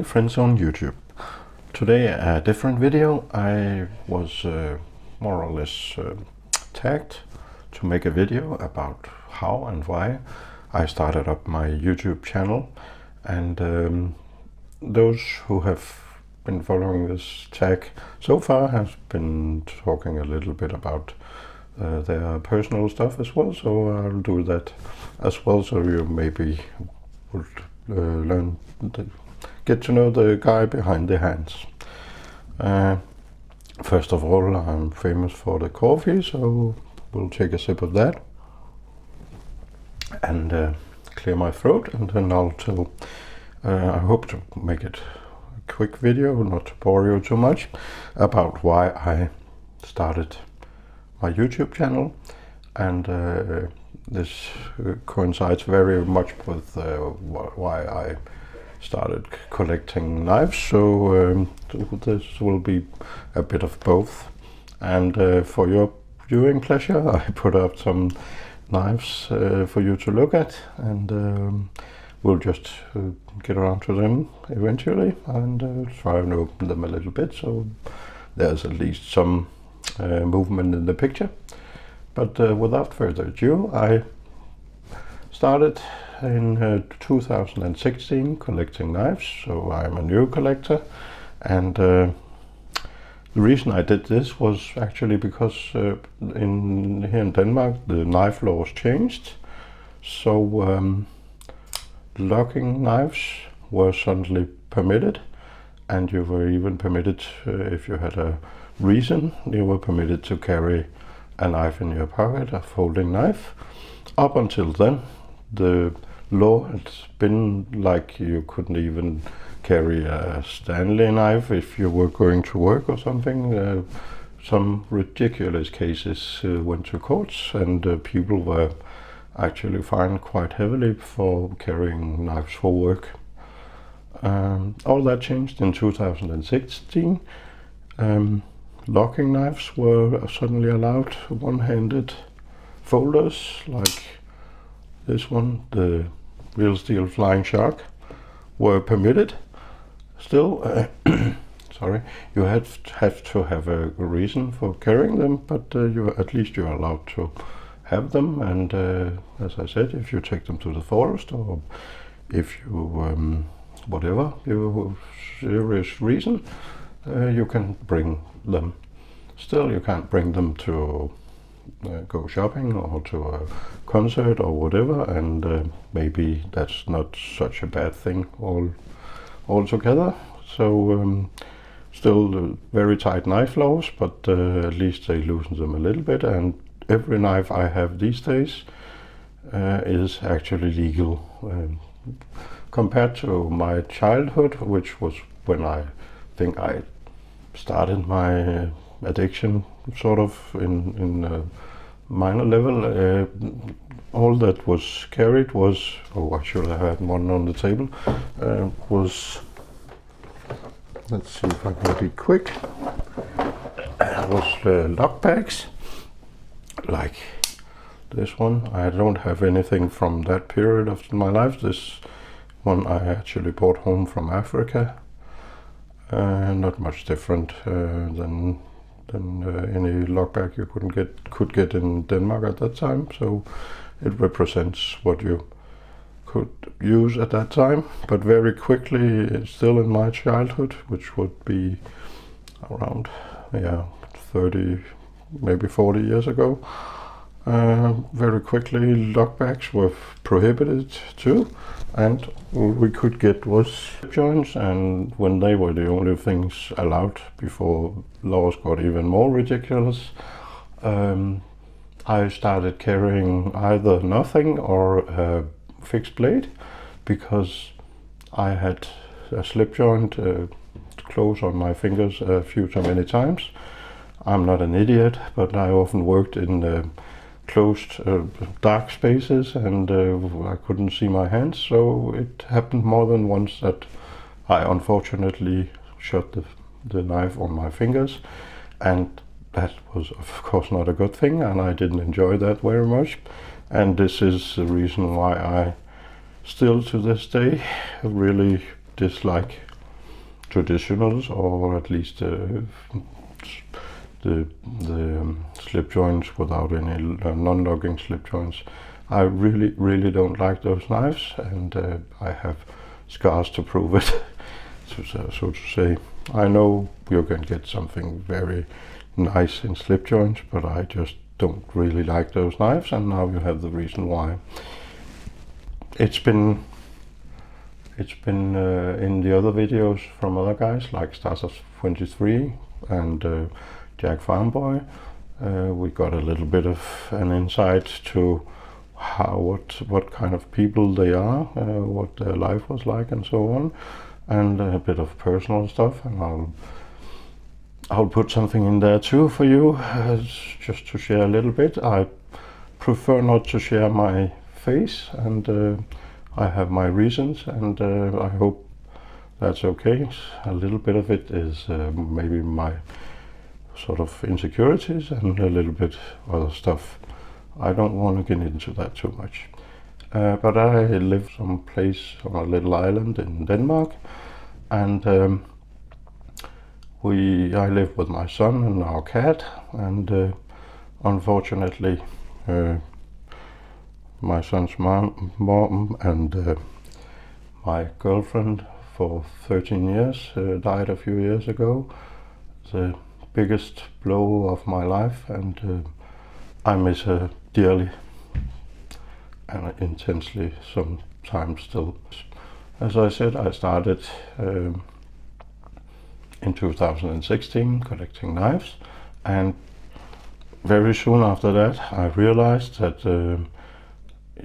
Hi friends on YouTube. Today a different video. I was more or less tagged to make a video about how and why I started up my YouTube channel, and those who have been following this tag so far have been talking a little bit about their personal stuff as well, so I'll do that as well, so you maybe would get to know the guy behind the hands. First of all, I'm famous for the coffee, so we'll take a sip of that and clear my throat, and then I'll tell. I hope to make it a quick video, not to bore you too much, about why I started my YouTube channel, and this coincides very much with why I started collecting knives, so this will be a bit of both. And for your viewing pleasure, I put up some knives for you to look at, and we'll just get around to them eventually and try and open them a little bit, so there's at least some movement in the picture. But without further ado, I started in 2016 collecting knives, so I'm a new collector, and the reason I did this was actually because here in Denmark the knife laws changed, so locking knives were suddenly permitted, and you were even permitted, if you had a reason, you were permitted to carry a knife in your pocket, a folding knife. Up until then, the law had been like you couldn't even carry a Stanley knife if you were going to work or something. Some ridiculous cases went to courts, and people were actually fined quite heavily for carrying knives for work. All that changed in 2016. Locking knives were suddenly allowed. One-handed folders like this one, the Real Steel Flying Shark, were permitted. Still, sorry, you have to have a reason for carrying them, but at least you're allowed to have them. And as I said, if you take them to the forest, or if you whatever your serious reason, you can bring them. Still, you can't bring them to go shopping or to a concert or whatever, and maybe that's not such a bad thing altogether. So still very tight knife laws, but at least they loosen them a little bit, and every knife I have these days is actually legal. Compared to my childhood, which was when I think I started my addiction sort of in a minor level, all that was carried was, oh, I should have had one on the table, was, let's see if I can be quick, was lock bags like this one. I don't have anything from that period of my life. This one I actually brought home from Africa. Not much different than any lock bag you could get in Denmark at that time. So it represents what you could use at that time. But very quickly, still in my childhood, which would be around 30, maybe 40 years ago, very quickly lock bags were prohibited too, and all we could get was slip joints, and when they were the only things allowed before laws got even more ridiculous, I started carrying either nothing or a fixed blade, because I had a slip joint close on my fingers a few too many times. I'm not an idiot, but I often worked in closed dark spaces, and I couldn't see my hands, so it happened more than once that I unfortunately shot the knife on my fingers, and that was of course not a good thing, and I didn't enjoy that very much. And this is the reason why I still to this day really dislike traditionals, or at least the slip joints without any non-locking slip joints. I really don't like those knives, and I have scars to prove it. so to say. I know you can get something very nice in slip joints, but I just don't really like those knives, and now you have the reason why. It's been in the other videos from other guys like Stars23 and Jack Farmboy. We got a little bit of an insight to what kind of people they are, what their life was like, and so on, and a bit of personal stuff. And I'll put something in there too for you, just to share a little bit. I prefer not to share my face, and I have my reasons, and I hope that's okay. A little bit of it is maybe my sort of insecurities, and a little bit other stuff. I don't want to get into that too much. But I live someplace on a little island in Denmark, and I live with my son and our cat, and unfortunately my son's mom and my girlfriend for 13 years died a few years ago. The biggest blow of my life, and I miss her dearly and intensely sometimes still. As I said, I started in 2016 collecting knives, and very soon after that I realized that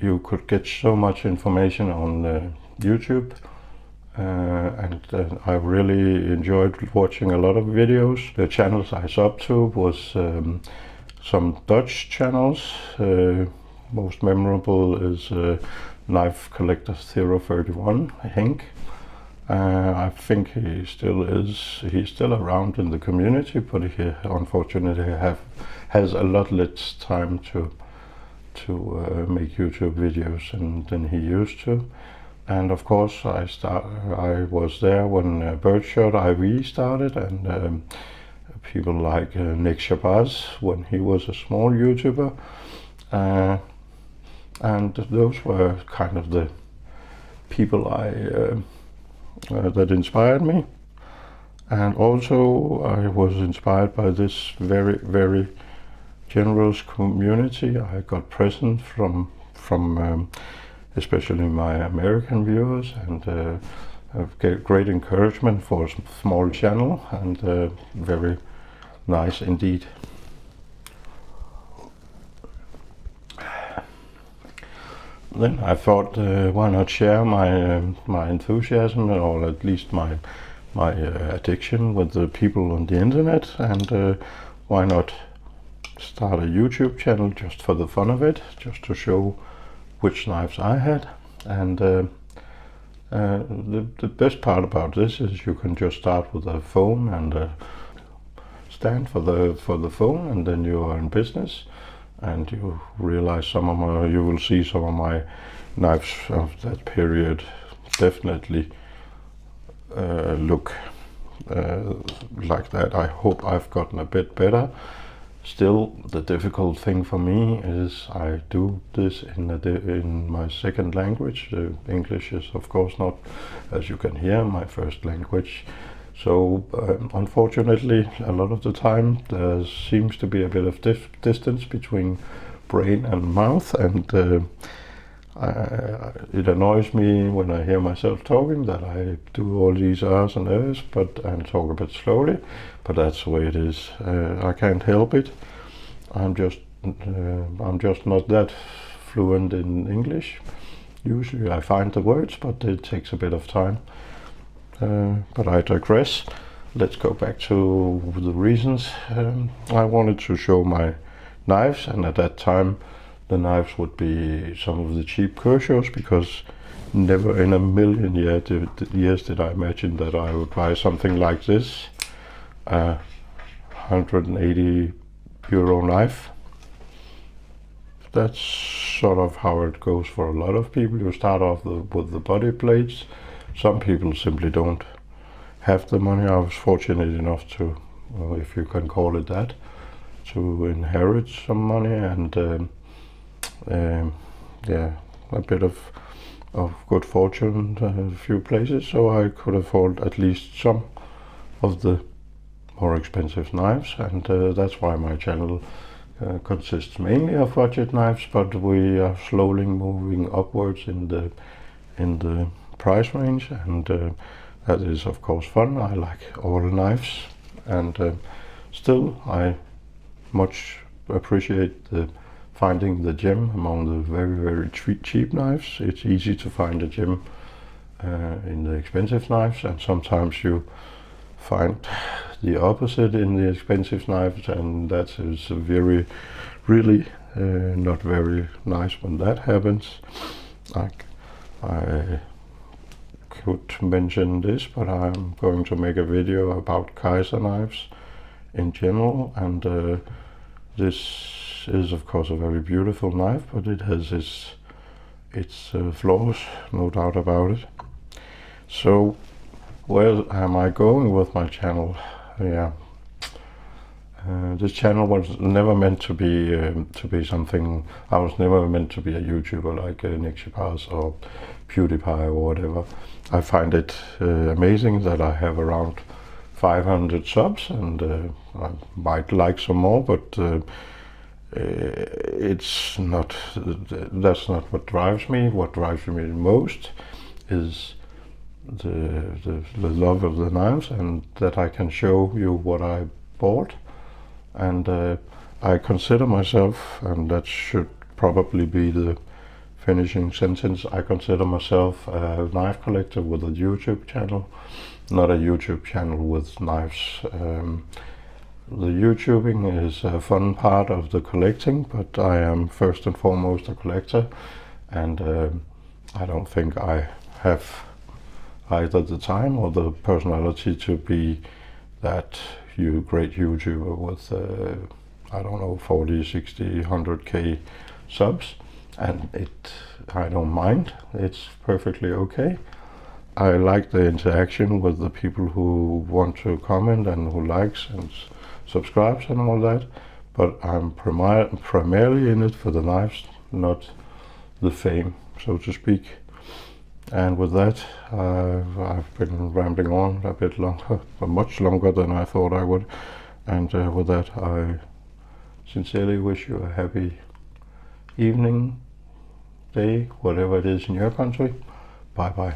you could get so much information on YouTube, and I really enjoyed watching a lot of videos. The channels I subbed to was some Dutch channels. Most memorable is Knife Collector 031, Henk. I think he still is. He's still around in the community, but he unfortunately has a lot less time to make YouTube videos than he used to. And of course, I was there when Birdshot IV started, and people like Nick Shabazz when he was a small YouTuber, and those were kind of the people that inspired me. And also I was inspired by this very generous community. I got presents from especially my American viewers, and great encouragement for a small channel, and very nice indeed. Then I thought, why not share my enthusiasm, or at least my addiction with the people on the internet, and why not start a YouTube channel just for the fun of it, just to show which knives I had. And the best part about this is you can just start with a phone and a stand for the phone, and then you are in business, and you realize you will see some of my knives of that period definitely look like that. I hope I've gotten a bit better. Still, the difficult thing for me is I do this in my second language. English is of course not, as you can hear, my first language. So unfortunately, a lot of the time there seems to be a bit of distance between brain and mouth, and it annoys me when I hear myself talking that I do all these R's and R's, and talk a bit slowly, but that's the way it is. I can't help it. I'm just not that fluent in English. Usually I find the words, but it takes a bit of time. But I digress. Let's go back to the reasons. I wanted to show my knives, and at that time the knives would be some of the cheap Kershaw's, because never in a million years did I imagine that I would buy something like this, 180 euro knife. That's sort of how it goes for a lot of people. You start off with the body plates. Some people simply don't have the money. I was fortunate enough to, well, if you can call it that, to inherit some money, and yeah, a bit of good fortune in a few places, so I could afford at least some of the more expensive knives, and that's why my channel consists mainly of budget knives, but we are slowly moving upwards in the price range, and that is of course fun. I like all knives, and still I much appreciate finding the gem among the very cheap knives. It's easy to find a gem in the expensive knives, and sometimes you find the opposite in the expensive knives, and that is really not very nice when that happens. Like, I could mention this, but I'm going to make a video about Kaiser knives in general, and this is of course a very beautiful knife, but it has its flaws, no doubt about it. So where am I going with my channel? Yeah, this channel was never meant to be something. I was never meant to be a YouTuber like Nick Chipaz or PewDiePie or whatever. I find it amazing that I have around 500 subs, and I might like some more, but it's not. That's not what drives me. What drives me the most is the love of the knives, and that I can show you what I bought. And I consider myself, and that should probably be the finishing sentence, I consider myself a knife collector with a YouTube channel, not a YouTube channel with knives. The YouTubing is a fun part of the collecting, but I am first and foremost a collector, and I don't think I have either the time or the personality to be that great YouTuber with I don't know, 40, 60, 100k subs, and I don't mind. It's perfectly okay. I like the interaction with the people who want to comment and who likes and subscribes and all that, but I'm primarily in it for the knives, not the fame, so to speak. And with that, I've been rambling on a bit longer, but much longer than I thought I would. And with that, I sincerely wish you a happy evening, day, whatever it is in your country. Bye bye.